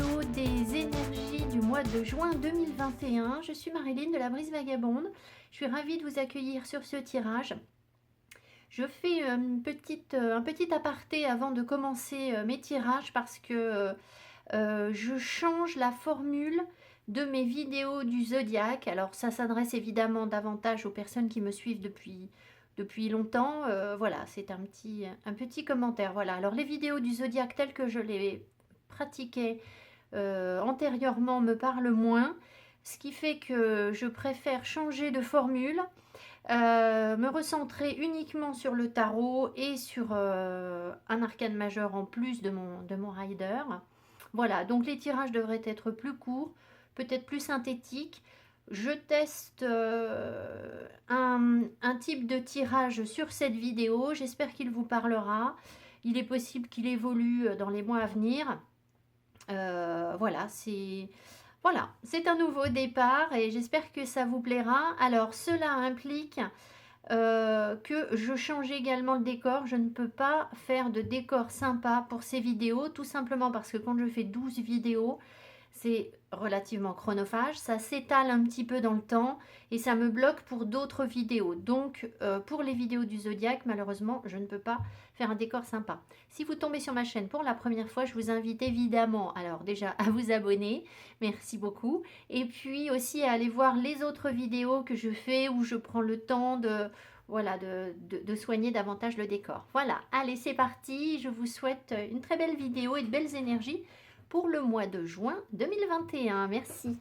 vidéo des énergies du mois de juin 2021. Je suis Marilyn de la Brise Vagabonde. Je suis ravie de vous accueillir sur ce tirage. Je fais un petit aparté avant de commencer mes tirages parce que je change la formule de mes vidéos du zodiaque. Alors ça s'adresse évidemment davantage aux personnes qui me suivent depuis longtemps. Voilà, c'est un petit commentaire. Voilà, alors les vidéos du zodiaque telles que je les pratiquais antérieurement me parlent moins, ce qui fait que je préfère changer de formule, me recentrer uniquement sur le tarot et sur un arcane majeur en plus de mon rider. Voilà, donc les tirages devraient être plus courts, peut-être plus synthétiques. Je teste un type de tirage sur cette vidéo, j'espère qu'il vous parlera. Il est possible qu'il évolue dans les mois à venir. Voilà, c'est un nouveau départ et j'espère que ça vous plaira. Alors, cela implique que je change également le décor. Je ne peux pas faire de décor sympa pour ces vidéos, tout simplement parce que quand je fais 12 vidéos, c'est relativement chronophage, ça s'étale un petit peu dans le temps et ça me bloque pour d'autres vidéos. Donc pour les vidéos du zodiaque, malheureusement, je ne peux pas faire un décor sympa. Si vous tombez sur ma chaîne pour la première fois, je vous invite évidemment, alors déjà à vous abonner, merci beaucoup, et puis aussi à aller voir les autres vidéos que je fais où je prends le temps voilà, de soigner davantage le décor. Voilà, allez, c'est parti, je vous souhaite une très belle vidéo et de belles énergies pour le mois de juin 2021. Merci.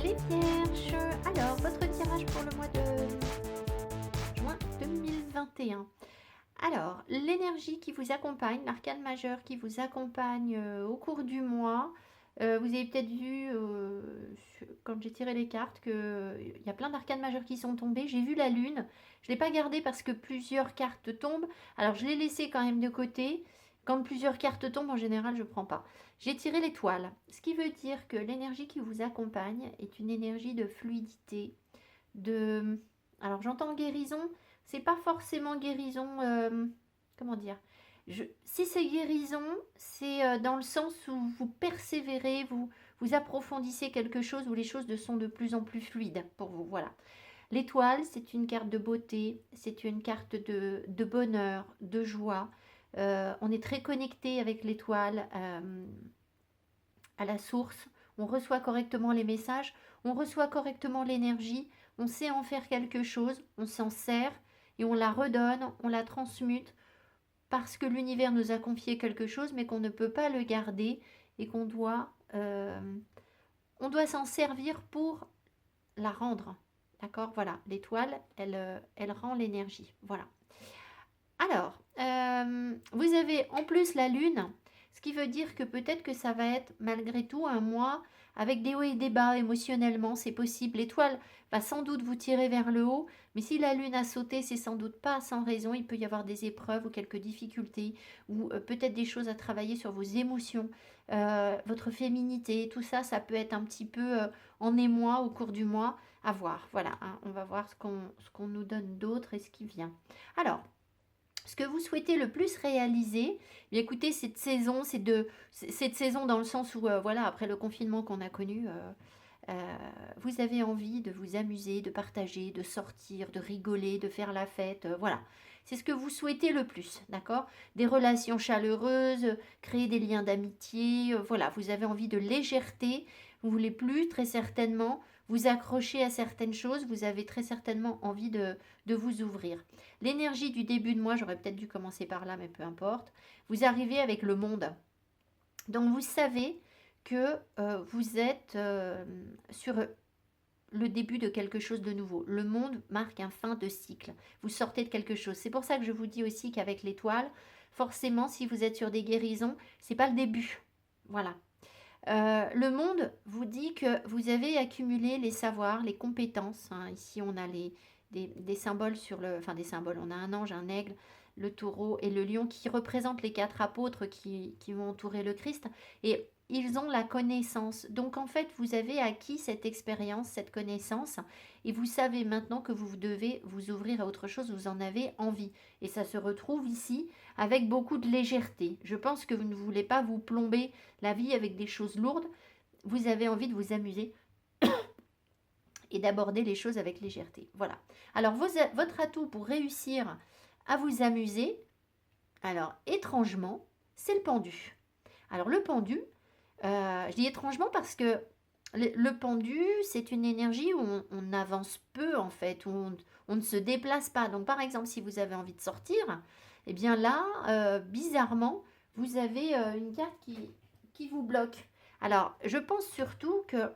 Les Vierges, alors votre tirage pour le mois de juin 2021. Alors, l'énergie qui vous accompagne, l'arcane majeur qui vous accompagne au cours du mois, vous avez peut-être vu, quand j'ai tiré les cartes, qu'il y a plein d'arcanes majeurs qui sont tombés. J'ai vu la lune, je ne l'ai pas gardée parce que plusieurs cartes tombent, alors je l'ai laissée quand même de côté. Quand plusieurs cartes tombent, en général, je ne prends pas. J'ai tiré l'étoile, ce qui veut dire que l'énergie qui vous accompagne est une énergie de fluidité, de... Alors j'entends guérison, c'est pas forcément guérison, comment dire, si c'est guérison, c'est dans le sens où vous persévérez, vous approfondissez quelque chose où les choses sont de plus en plus fluides pour vous. Voilà. L'étoile, c'est une carte de beauté, c'est une carte de bonheur, de joie. On est très connecté avec l'étoile à la source. On reçoit correctement les messages, on reçoit correctement l'énergie, on sait en faire quelque chose, on s'en sert et on la redonne, on la transmute parce que l'univers nous a confié quelque chose mais qu'on ne peut pas le garder et on doit s'en servir pour la rendre. D'accord. Voilà, l'étoile, elle rend l'énergie. Voilà. Alors, vous avez en plus la lune, ce qui veut dire que peut-être que ça va être malgré tout un mois avec des hauts et des bas émotionnellement, c'est possible. L'étoile va sans doute vous tirer vers le haut, mais si la lune a sauté, c'est sans doute pas sans raison. Il peut y avoir des épreuves ou quelques difficultés, ou peut-être des choses à travailler sur vos émotions, votre féminité, tout ça, ça peut être un petit peu en émoi au cours du mois. À voir, voilà, hein, on va voir ce qu'on nous donne d'autre et ce qui vient. Alors, ce que vous souhaitez le plus réaliser, bien écoutez, cette saison dans le sens où, voilà, après le confinement qu'on a connu, vous avez envie de vous amuser, de partager, de sortir, de rigoler, de faire la fête, voilà. C'est ce que vous souhaitez le plus, d'accord? Des relations chaleureuses, créer des liens d'amitié, voilà, vous avez envie de légèreté, vous voulez plus très certainement vous accrocher à certaines choses, vous avez très certainement envie de vous ouvrir. L'énergie du début de mois, j'aurais peut-être dû commencer par là, mais peu importe. Vous arrivez avec le monde. Donc vous savez que vous êtes sur le début de quelque chose de nouveau. Le monde marque un fin de cycle. Vous sortez de quelque chose. C'est pour ça que je vous dis aussi qu'avec l'étoile, forcément, si vous êtes sur des guérisons, c'est pas le début. Voilà. Le monde vous dit que vous avez accumulé les savoirs, les compétences. Hein. Ici, on a des symboles sur le... Enfin, des symboles. On a un ange, un aigle, le taureau et le lion qui représentent les 4 apôtres qui vont entourer le Christ. Et ils ont la connaissance. Donc en fait, vous avez acquis cette expérience, cette connaissance, et vous savez maintenant que vous devez vous ouvrir à autre chose, vous en avez envie. Et ça se retrouve ici avec beaucoup de légèreté. Je pense que vous ne voulez pas vous plomber la vie avec des choses lourdes. Vous avez envie de vous amuser et d'aborder les choses avec légèreté. Voilà. Alors, votre atout pour réussir à vous amuser, alors, étrangement, c'est le pendu. Alors, le pendu, je dis étrangement parce que le pendu, c'est une énergie où on avance peu, en fait, où on ne se déplace pas. Donc, par exemple, si vous avez envie de sortir, eh bien là, bizarrement, vous avez une carte qui vous bloque. Alors, je pense surtout que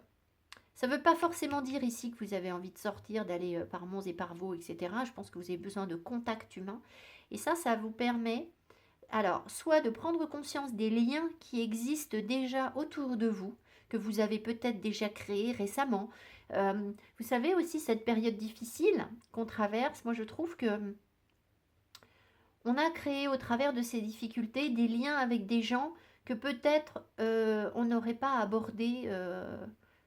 ça ne veut pas forcément dire ici que vous avez envie de sortir, d'aller par Mons et par Vaux, etc. Je pense que vous avez besoin de contact humain. Et ça vous permet, alors, soit de prendre conscience des liens qui existent déjà autour de vous, que vous avez peut-être déjà créés récemment. Vous savez aussi, cette période difficile qu'on traverse, moi je trouve que on a créé au travers de ces difficultés des liens avec des gens que peut-être on n'aurait pas abordé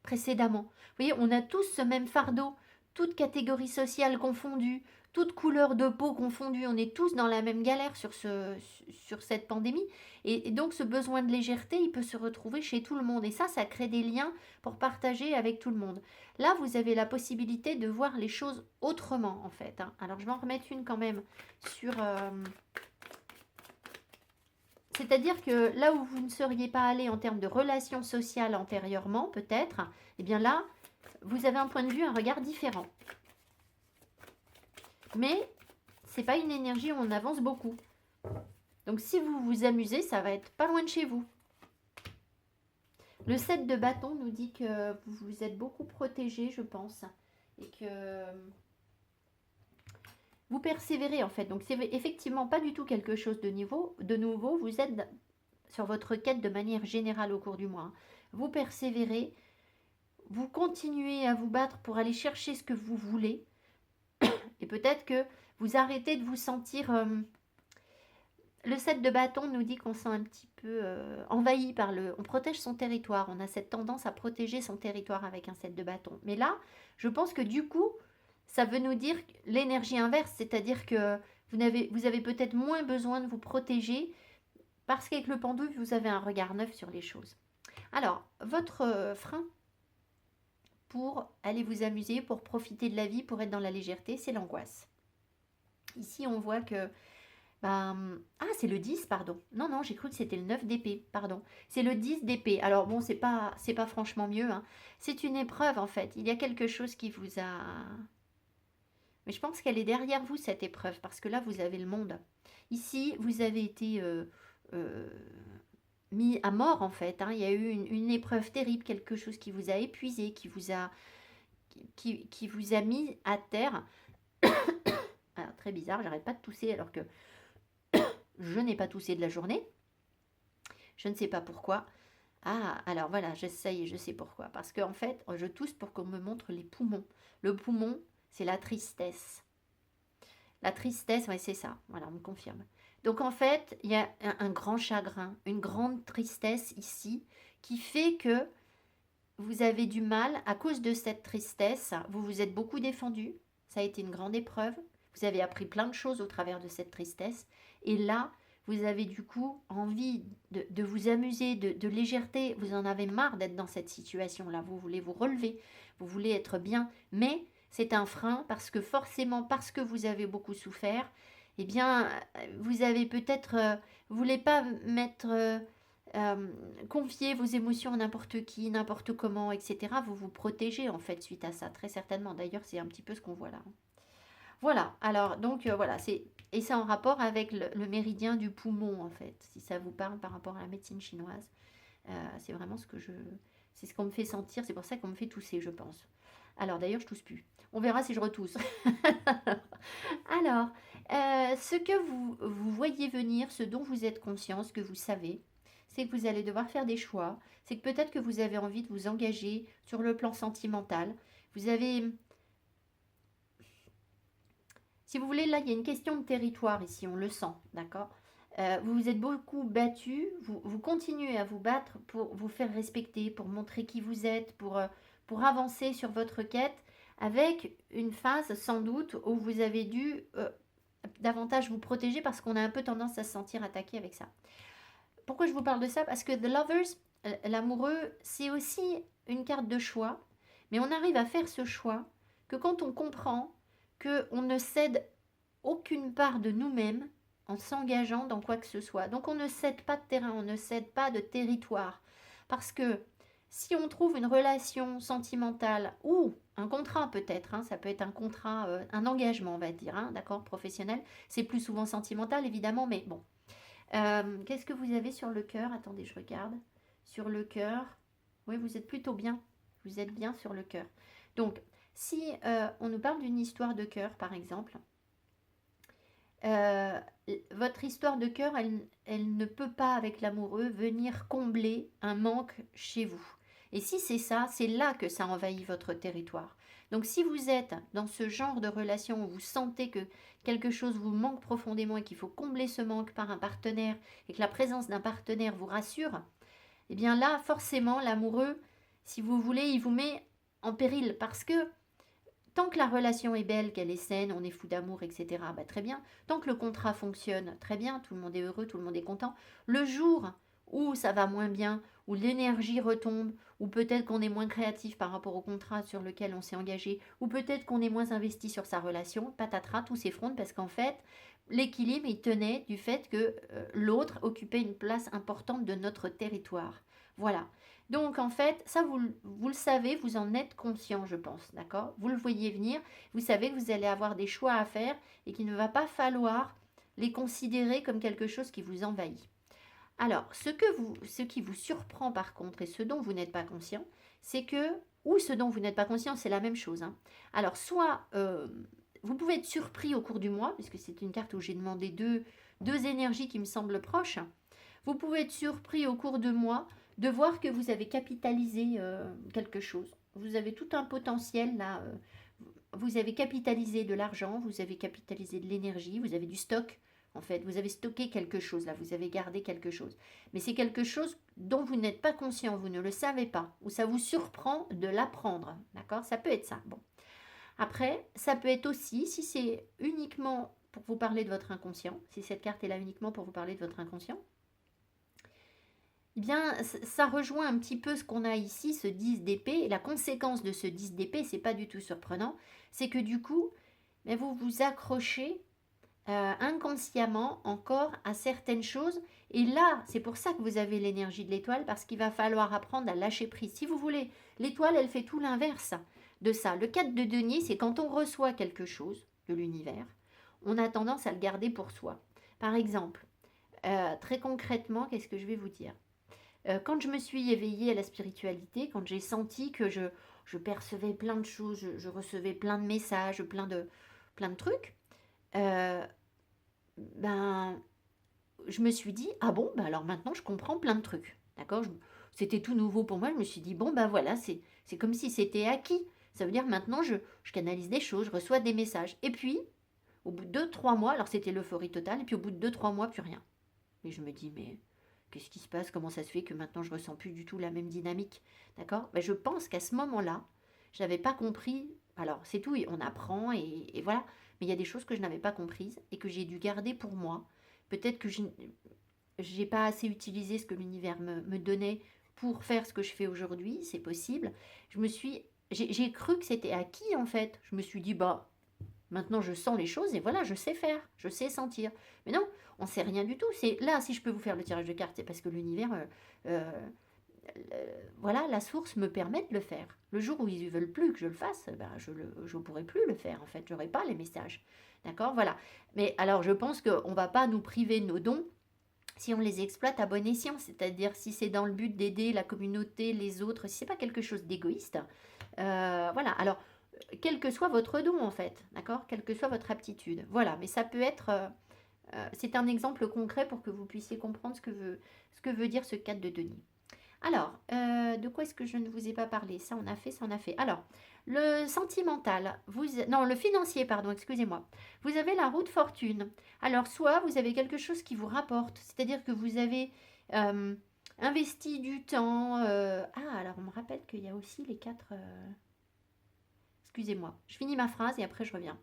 précédemment. Vous voyez, on a tous ce même fardeau, toutes catégories sociales confondues, toutes couleurs de peau confondues, on est tous dans la même galère sur cette pandémie. Et donc ce besoin de légèreté, il peut se retrouver chez tout le monde. Et ça crée des liens pour partager avec tout le monde. Là, vous avez la possibilité de voir les choses autrement, en fait. Hein. Alors, je vais en remettre une quand même sur... C'est-à-dire que là où vous ne seriez pas allé en termes de relations sociales antérieurement, peut-être, eh bien là, vous avez un point de vue, un regard différent. Mais c'est pas une énergie où on avance beaucoup. Donc si vous vous amusez, ça va être pas loin de chez vous. Le 7 de bâton nous dit que vous êtes beaucoup protégé, je pense, et que vous persévérez en fait. Donc c'est effectivement pas du tout quelque chose de nouveau. Vous êtes sur votre quête de manière générale au cours du mois. Vous persévérez, vous continuez à vous battre pour aller chercher ce que vous voulez. Et peut-être que vous arrêtez de vous sentir... le 7 de bâton nous dit qu'on sent un petit peu envahi par le... On protège son territoire. On a cette tendance à protéger son territoire avec un 7 de bâton. Mais là, je pense que du coup, ça veut nous dire l'énergie inverse. C'est-à-dire que vous avez peut-être moins besoin de vous protéger parce qu'avec le pendu, vous avez un regard neuf sur les choses. Alors, votre frein pour aller vous amuser, pour profiter de la vie, pour être dans la légèreté, c'est l'angoisse. Ici, on voit que... ah, c'est le 10, pardon. Non, j'ai cru que c'était le 9 d'épée, pardon. C'est le 10 d'épée. Alors, bon, c'est pas franchement mieux. Hein. C'est une épreuve, en fait. Il y a quelque chose qui vous a... Mais je pense qu'elle est derrière vous, cette épreuve, parce que là, vous avez le monde. Ici, vous avez été mis à mort, en fait. Hein. Il y a eu une épreuve terrible, quelque chose qui vous a épuisé, qui vous a mis à terre. Alors, très bizarre, j'arrête pas de tousser alors que je n'ai pas toussé de la journée. Je ne sais pas pourquoi. Ah, alors voilà, ça y est, je sais pourquoi. Parce qu'en fait, je tousse pour qu'on me montre les poumons. Le poumon, c'est la tristesse. La tristesse, ouais, c'est ça. Voilà, on me confirme. Donc en fait, il y a un grand chagrin, une grande tristesse ici qui fait que vous avez du mal à cause de cette tristesse. Vous vous êtes beaucoup défendu. Ça a été une grande épreuve. Vous avez appris plein de choses au travers de cette tristesse. Et là, vous avez du coup envie de vous amuser, de légèreté. Vous en avez marre d'être dans cette situation-là. Vous voulez vous relever. Vous voulez être bien. Mais c'est un frein parce que forcément, parce que vous avez beaucoup souffert, eh bien, vous avez peut-être... vous voulez pas confier vos émotions à n'importe qui, n'importe comment, etc. Vous vous protégez en fait suite à ça, très certainement. D'ailleurs, c'est un petit peu ce qu'on voit là. Voilà, alors donc voilà, et c'est en rapport avec le méridien du poumon en fait, si ça vous parle par rapport à la médecine chinoise. C'est vraiment c'est ce qu'on me fait sentir, c'est pour ça qu'on me fait tousser, je pense. Alors d'ailleurs, je tousse plus. On verra si je retousse. Alors, ce que vous voyez venir, ce dont vous êtes conscient, ce que vous savez, c'est que vous allez devoir faire des choix. C'est que peut-être que vous avez envie de vous engager sur le plan sentimental. Vous avez... Si vous voulez, là, il y a une question de territoire ici, on le sent, d'accord? Vous vous êtes beaucoup battu, vous continuez à vous battre pour vous faire respecter, pour montrer qui vous êtes, pour avancer sur votre quête, avec une phase sans doute où vous avez dû davantage vous protéger parce qu'on a un peu tendance à se sentir attaqué avec ça. Pourquoi je vous parle de ça? Parce que The Lovers, l'amoureux, c'est aussi une carte de choix, mais on arrive à faire ce choix que quand on comprend qu'on ne cède aucune part de nous-mêmes en s'engageant dans quoi que ce soit. Donc on ne cède pas de terrain, on ne cède pas de territoire. Parce que si on trouve une relation sentimentale ou un contrat peut-être, hein, ça peut être un contrat, un engagement on va dire, hein, d'accord, professionnel, c'est plus souvent sentimental évidemment, mais bon. Qu'est-ce que vous avez sur le cœur? Attendez, je regarde. Sur le cœur, oui, vous êtes plutôt bien. Vous êtes bien sur le cœur. Donc, si on nous parle d'une histoire de cœur, par exemple, euh, votre histoire de cœur, elle ne peut pas, avec l'amoureux, venir combler un manque chez vous. Et si c'est ça, c'est là que ça envahit votre territoire. Donc si vous êtes dans ce genre de relation où vous sentez que quelque chose vous manque profondément et qu'il faut combler ce manque par un partenaire et que la présence d'un partenaire vous rassure, eh bien là, forcément, l'amoureux, si vous voulez, il vous met en péril parce que tant que la relation est belle, qu'elle est saine, on est fou d'amour, etc., bah, très bien. Tant que le contrat fonctionne, très bien, tout le monde est heureux, tout le monde est content. Le jour où ça va moins bien, où l'énergie retombe, ou peut-être qu'on est moins créatif par rapport au contrat sur lequel on s'est engagé, ou peut-être qu'on est moins investi sur sa relation, patatras, tout s'effondre parce qu'en fait, l'équilibre, il tenait du fait que l'autre occupait une place importante de notre territoire. Voilà. Donc en fait, ça vous le savez, vous en êtes conscient, je pense, d'accord? Vous le voyez venir, vous savez que vous allez avoir des choix à faire et qu'il ne va pas falloir les considérer comme quelque chose qui vous envahit. Alors, ce qui vous surprend par contre et ce dont vous n'êtes pas conscient, c'est que, ou ce dont vous n'êtes pas conscient, c'est la même chose, hein. Alors, soit vous pouvez être surpris au cours du mois, puisque c'est une carte où j'ai demandé deux énergies qui me semblent proches. Vous pouvez être surpris au cours de mois de voir que vous avez capitalisé quelque chose. Vous avez tout un potentiel là. Vous avez capitalisé de l'argent, vous avez capitalisé de l'énergie, vous avez du stock. En fait, vous avez stocké quelque chose là, vous avez gardé quelque chose. Mais c'est quelque chose dont vous n'êtes pas conscient, vous ne le savez pas, ou ça vous surprend de l'apprendre. D'accord? Ça peut être ça. Bon. Après, ça peut être aussi, si c'est uniquement pour vous parler de votre inconscient, si cette carte est là uniquement pour vous parler de votre inconscient, eh bien, ça rejoint un petit peu ce qu'on a ici, ce 10 d'épée. Et la conséquence de ce 10 d'épée, c'est pas du tout surprenant, c'est que du coup, vous vous accrochez inconsciemment encore à certaines choses. Et là, c'est pour ça que vous avez l'énergie de l'étoile, parce qu'il va falloir apprendre à lâcher prise. Si vous voulez, l'étoile, elle fait tout l'inverse de ça. Le 4 de denier, c'est quand on reçoit quelque chose de l'univers, on a tendance à le garder pour soi. Par exemple, très concrètement, qu'est-ce que je vais vous dire? Quand je me suis éveillée à la spiritualité, quand j'ai senti que je percevais plein de choses, je recevais plein de messages, plein de trucs, euh, ben, je me suis dit, ah bon, ben alors maintenant je comprends plein de trucs. D'accord? C'était tout nouveau pour moi, je me suis dit, bon, ben voilà, c'est comme si c'était acquis. Ça veut dire maintenant je canalise des choses, je reçois des messages. Et puis, au bout de 2-3 mois, alors c'était l'euphorie totale, et puis au bout de 2-3 mois, plus rien. Et je me dis, mais qu'est-ce qui se passe? Comment ça se fait que maintenant je ressens plus du tout la même dynamique? D'accord? Ben, je pense qu'à ce moment-là, je n'avais pas compris. Alors, c'est tout, on apprend et voilà. Mais il y a des choses que je n'avais pas comprises et que j'ai dû garder pour moi. Peut-être que je n'ai pas assez utilisé ce que l'univers me donnait pour faire ce que je fais aujourd'hui. C'est possible. J'ai cru que c'était acquis en fait. Je me suis dit, bah, maintenant, je sens les choses et voilà, je sais faire, je sais sentir. Mais non, on ne sait rien du tout. C'est là, si je peux vous faire le tirage de cartes, c'est parce que l'univers, voilà, la source me permet de le faire. Le jour où ils ne veulent plus que je le fasse, ben, je ne pourrai plus le faire. En fait, je n'aurai pas les messages. D'accord? Voilà. Mais alors, je pense qu'on ne va pas nous priver de nos dons si on les exploite à bon escient. C'est-à-dire si c'est dans le but d'aider la communauté, les autres, si ce n'est pas quelque chose d'égoïste. Voilà. Alors, quel que soit votre don en fait, d'accord? Quelle que soit votre aptitude. Voilà, mais ça peut être... c'est un exemple concret pour que vous puissiez comprendre ce que veut dire ce 4 de denier. Alors, de quoi est-ce que je ne vous ai pas parlé? Ça, on a fait, ça, on a fait. Alors, le sentimental, non, le financier, pardon, excusez-moi. Vous avez la roue de fortune. Alors, soit vous avez quelque chose qui vous rapporte, c'est-à-dire que vous avez euh, investi du temps. Ah, alors, on me rappelle qu'il y a aussi les quatre. Excusez-moi, je finis ma phrase et après je reviens.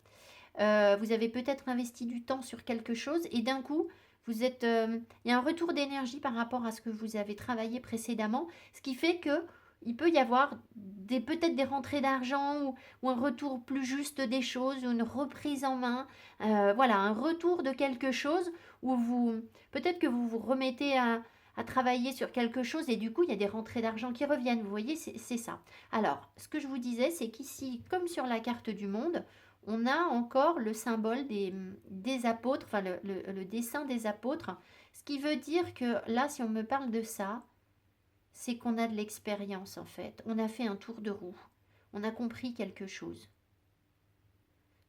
Vous avez peut-être investi du temps sur quelque chose et d'un coup, il y a un retour d'énergie par rapport à ce que vous avez travaillé précédemment, ce qui fait que il peut y avoir peut-être des rentrées d'argent ou un retour plus juste des choses, ou une reprise en main, voilà, un retour de quelque chose où peut-être que vous vous remettez à travailler sur quelque chose et du coup il y a des rentrées d'argent qui reviennent, vous voyez, c'est ça. Alors, ce que je vous disais, c'est qu'ici, comme sur la carte du monde, on a encore le symbole des apôtres, enfin le dessin des apôtres, ce qui veut dire que là, si on me parle de ça, c'est qu'on a de l'expérience en fait. On a fait un tour de roue. On a compris quelque chose.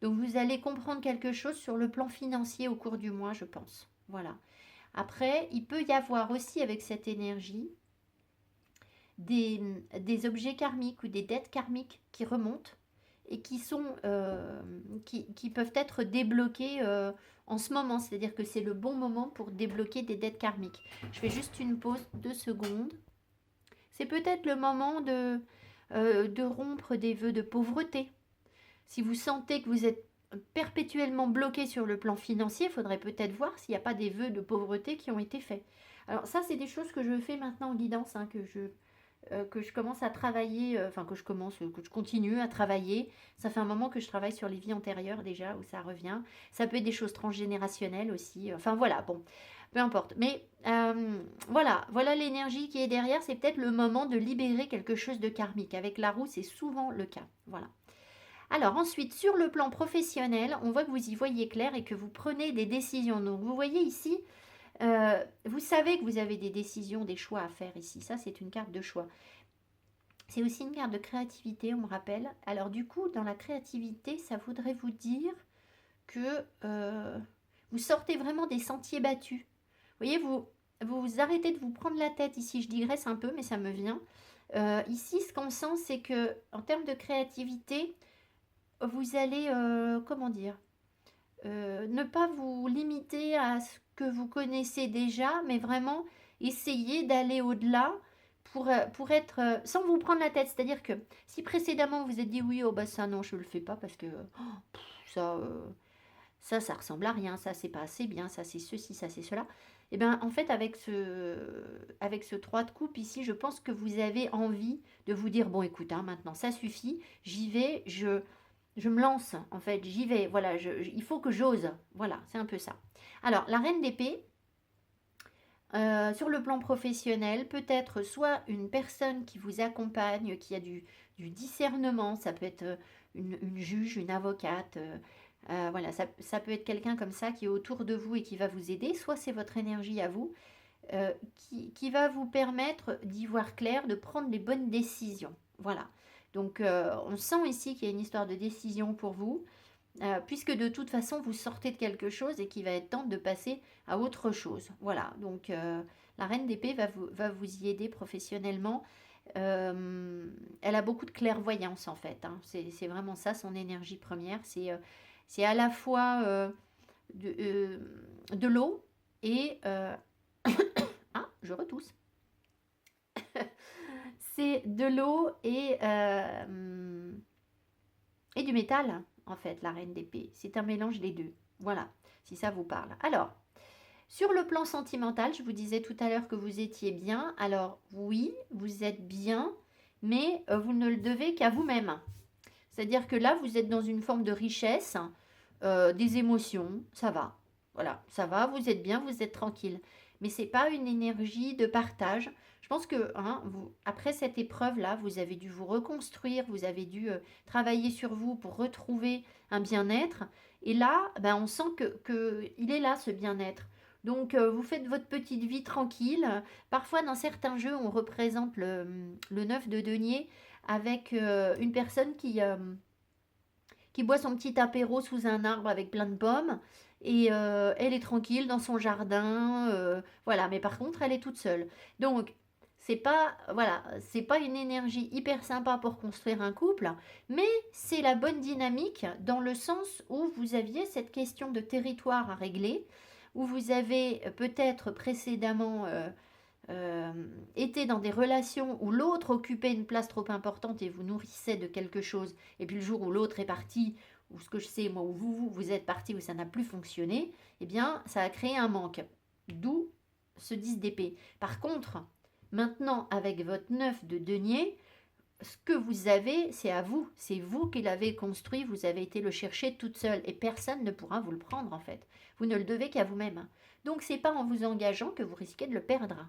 Donc vous allez comprendre quelque chose sur le plan financier au cours du mois, je pense. Voilà. Après, il peut y avoir aussi avec cette énergie des, des objets karmiques ou des dettes karmiques qui remontent et qui peuvent être débloqués en ce moment. C'est-à-dire que c'est le bon moment pour débloquer des dettes karmiques. Je fais juste une pause 2 secondes. C'est peut-être le moment de rompre des vœux de pauvreté. Si vous sentez que vous êtes perpétuellement bloqué sur le plan financier, il faudrait peut-être voir s'il n'y a pas des vœux de pauvreté qui ont été faits. Alors ça, c'est des choses que je fais maintenant en guidance, hein, que je commence à travailler, enfin que je continue à travailler. Ça fait un moment que je travaille sur les vies antérieures déjà, où ça revient. Ça peut être des choses transgénérationnelles aussi. Enfin voilà, bon, peu importe. Mais voilà l'énergie qui est derrière. C'est peut-être le moment de libérer quelque chose de karmique. Avec la roue, c'est souvent le cas. Voilà. Alors ensuite, sur le plan professionnel, on voit que vous y voyez clair et que vous prenez des décisions. Donc vous voyez ici, vous savez que vous avez des décisions, des choix à faire ici. Ça, c'est une carte de choix. C'est aussi une carte de créativité, on me rappelle. Alors du coup, dans la créativité, ça voudrait vous dire que vous sortez vraiment des sentiers battus. Vous voyez, vous arrêtez de vous prendre la tête ici. Je digresse un peu, mais ça me vient. Ici, ce qu'on sent, c'est que en termes de créativité, vous allez, comment dire, ne pas vous limiter à ce que vous connaissez déjà, mais vraiment essayer d'aller au-delà pour être, sans vous prendre la tête. C'est-à-dire que si précédemment vous êtes dit oui, oh bah ça non, je ne le fais pas parce que ça, ça ressemble à rien, ça c'est pas assez bien, ça c'est ceci, ça c'est cela. Et bien en fait avec ce 3 de coupe ici, je pense que vous avez envie de vous dire bon écoute, hein, maintenant ça suffit, j'y vais, je me lance, en fait, j'y vais, voilà, il faut que j'ose, voilà, c'est un peu ça. Alors, la reine d'épée, sur le plan professionnel, peut-être soit une personne qui vous accompagne, qui a du discernement, ça peut être une juge, une avocate, voilà, ça peut être quelqu'un comme ça qui est autour de vous et qui va vous aider, soit c'est votre énergie à vous, qui va vous permettre d'y voir clair, de prendre les bonnes décisions, voilà. Donc, on sent ici qu'il y a une histoire de décision pour vous, puisque de toute façon, vous sortez de quelque chose et qu'il va être temps de passer à autre chose. Voilà, donc la reine d'épée va vous y aider professionnellement. Elle a beaucoup de clairvoyance en fait, hein. C'est vraiment ça son énergie première. C'est à la fois de l'eau et... ah, je retousse. C'est de l'eau et du métal, en fait, la reine d'épée. C'est un mélange des deux. Voilà, si ça vous parle. Alors, sur le plan sentimental, je vous disais tout à l'heure que vous étiez bien. Alors, oui, vous êtes bien, mais vous ne le devez qu'à vous-même. C'est-à-dire que là, vous êtes dans une forme de richesse, des émotions, ça va. Voilà, ça va, vous êtes bien, vous êtes tranquille. Mais c'est pas une énergie de partage. Je pense que hein, après cette épreuve-là, vous avez dû vous reconstruire, vous avez dû travailler sur vous pour retrouver un bien-être. Et là, ben, on sent il est là, ce bien-être. Donc, vous faites votre petite vie tranquille. Parfois, dans certains jeux, on représente le 9 de denier avec une personne qui boit son petit apéro sous un arbre avec plein de pommes. Et elle est tranquille dans son jardin. Voilà, mais par contre, elle est toute seule. Donc, C'est pas, voilà, c'est pas une énergie hyper sympa pour construire un couple, mais c'est la bonne dynamique dans le sens où vous aviez cette question de territoire à régler, où vous avez peut-être précédemment euh, été dans des relations où l'autre occupait une place trop importante et vous nourrissait de quelque chose, et puis le jour où l'autre est parti, ou ce que je sais, moi, où vous êtes parti, où ça n'a plus fonctionné, eh bien, ça a créé un manque. D'où ce 10 d'épée. Par contre, maintenant, avec votre 9 de denier, ce que vous avez, c'est à vous. C'est vous qui l'avez construit, vous avez été le chercher toute seule et personne ne pourra vous le prendre en fait. Vous ne le devez qu'à vous-même. Donc c'est pas en vous engageant que vous risquez de le perdre.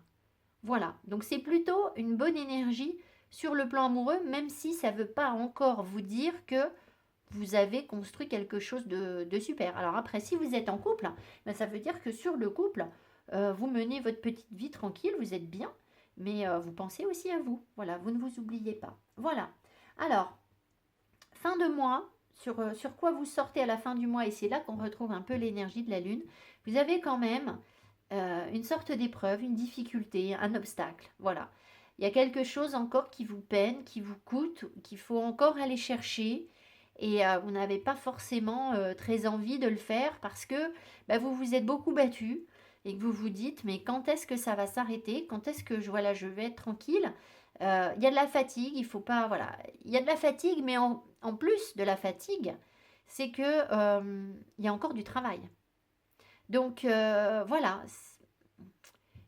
Voilà, donc c'est plutôt une bonne énergie sur le plan amoureux, même si ça ne veut pas encore vous dire que vous avez construit quelque chose de super. Alors après, si vous êtes en couple, ben ça veut dire que sur le couple, vous menez votre petite vie tranquille, vous êtes bien, mais vous pensez aussi à vous. Voilà, vous ne vous oubliez pas. Voilà. Alors, fin de mois, sur quoi vous sortez à la fin du mois, et c'est là qu'on retrouve un peu l'énergie de la Lune, vous avez quand même une sorte d'épreuve, une difficulté, un obstacle. Voilà. Il y a quelque chose encore qui vous peine, qui vous coûte, qu'il faut encore aller chercher. Et vous n'avez pas forcément très envie de le faire parce que vous vous êtes beaucoup battu et que vous vous dites mais quand est-ce que ça va s'arrêter? Quand est-ce que je vais être tranquille? Il y a de la fatigue, il faut pas, voilà. Il y a de la fatigue, mais en plus de la fatigue, c'est que il y a encore du travail. Donc voilà,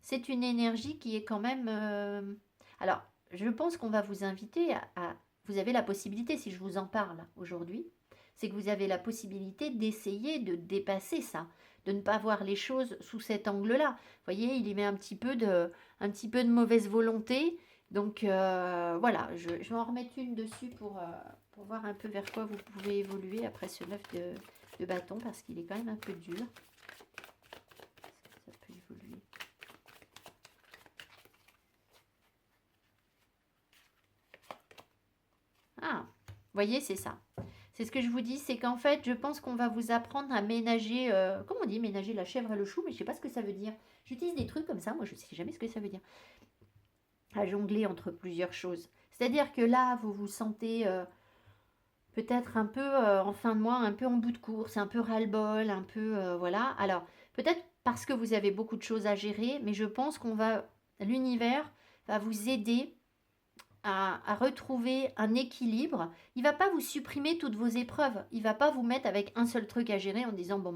c'est une énergie qui est quand même... Alors, je pense qu'on va vous inviter à... Vous avez la possibilité, si je vous en parle aujourd'hui, c'est que vous avez la possibilité d'essayer de dépasser ça, de ne pas voir les choses sous cet angle-là. Vous voyez, il y met un petit peu de mauvaise volonté. Donc voilà, je vais en remettre une dessus pour voir un peu vers quoi vous pouvez évoluer après ce 9 de bâton, parce qu'il est quand même un peu dur. Ça peut évoluer. Ah, vous voyez, c'est ça. C'est ce que je vous dis, c'est qu'en fait, je pense qu'on va vous apprendre à ménager, comment on dit, ménager la chèvre et le chou, mais je ne sais pas ce que ça veut dire. J'utilise des trucs comme ça, moi je ne sais jamais ce que ça veut dire. À jongler entre plusieurs choses. C'est-à-dire que là, vous vous sentez peut-être un peu en fin de mois, un peu en bout de course, un peu ras-le-bol, un peu, voilà. Alors, peut-être parce que vous avez beaucoup de choses à gérer, mais je pense l'univers va vous aider à retrouver un équilibre. Il va pas vous supprimer toutes vos épreuves. Il va pas vous mettre avec un seul truc à gérer en disant bon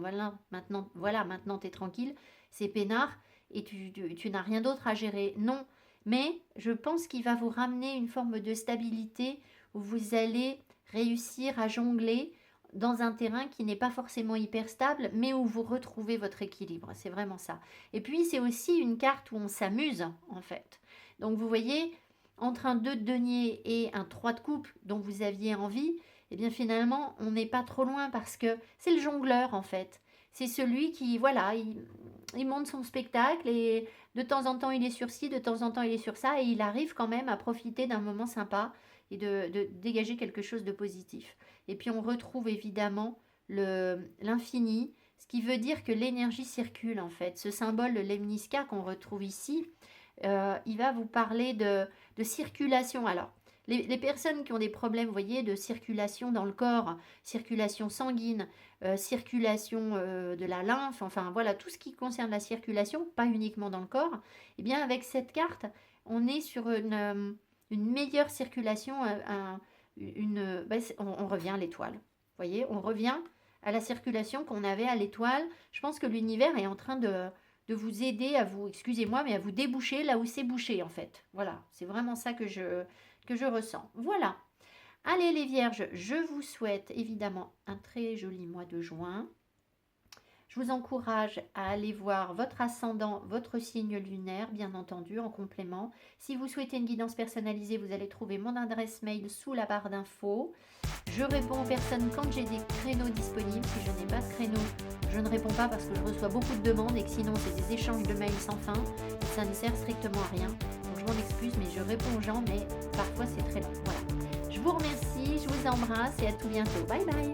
voilà, maintenant tu es tranquille, c'est peinard et tu n'as rien d'autre à gérer. Non, mais je pense qu'il va vous ramener une forme de stabilité où vous allez réussir à jongler dans un terrain qui n'est pas forcément hyper stable, mais où vous retrouvez votre équilibre. C'est vraiment ça. Et puis c'est aussi une carte où on s'amuse en fait. Donc vous voyez, entre un 2 de denier et un 3 de coupe dont vous aviez envie, eh bien finalement, on n'est pas trop loin parce que c'est le jongleur en fait. C'est celui qui, voilà, il monte son spectacle et de temps en temps il est sur ci, de temps en temps il est sur ça et il arrive quand même à profiter d'un moment sympa et de dégager quelque chose de positif. Et puis on retrouve évidemment l'infini, ce qui veut dire que l'énergie circule en fait. Ce symbole de lemnisca qu'on retrouve ici, il va vous parler de circulation. Alors, les personnes qui ont des problèmes, vous voyez, de circulation dans le corps, circulation sanguine, circulation de la lymphe, enfin voilà, tout ce qui concerne la circulation, pas uniquement dans le corps, eh bien avec cette carte, on est sur une meilleure circulation, on revient à l'étoile. Vous voyez, on revient à la circulation qu'on avait à l'étoile. Je pense que l'univers est en train de vous aider à vous, excusez-moi, mais à vous déboucher là où c'est bouché en fait. Voilà, c'est vraiment ça que je ressens. Voilà. Allez les vierges, je vous souhaite évidemment un très joli mois de juin. Je vous encourage à aller voir votre ascendant, votre signe lunaire, bien entendu, en complément. Si vous souhaitez une guidance personnalisée, vous allez trouver mon adresse mail sous la barre d'infos. Je réponds aux personnes quand j'ai des créneaux disponibles. Si je n'ai pas de créneau, je ne réponds pas parce que je reçois beaucoup de demandes et que sinon c'est des échanges de mails sans fin. Et ça ne sert strictement à rien. Donc je m'en excuse, mais je réponds aux gens, mais parfois c'est très long. Voilà. Je vous remercie, je vous embrasse et à tout bientôt. Bye bye.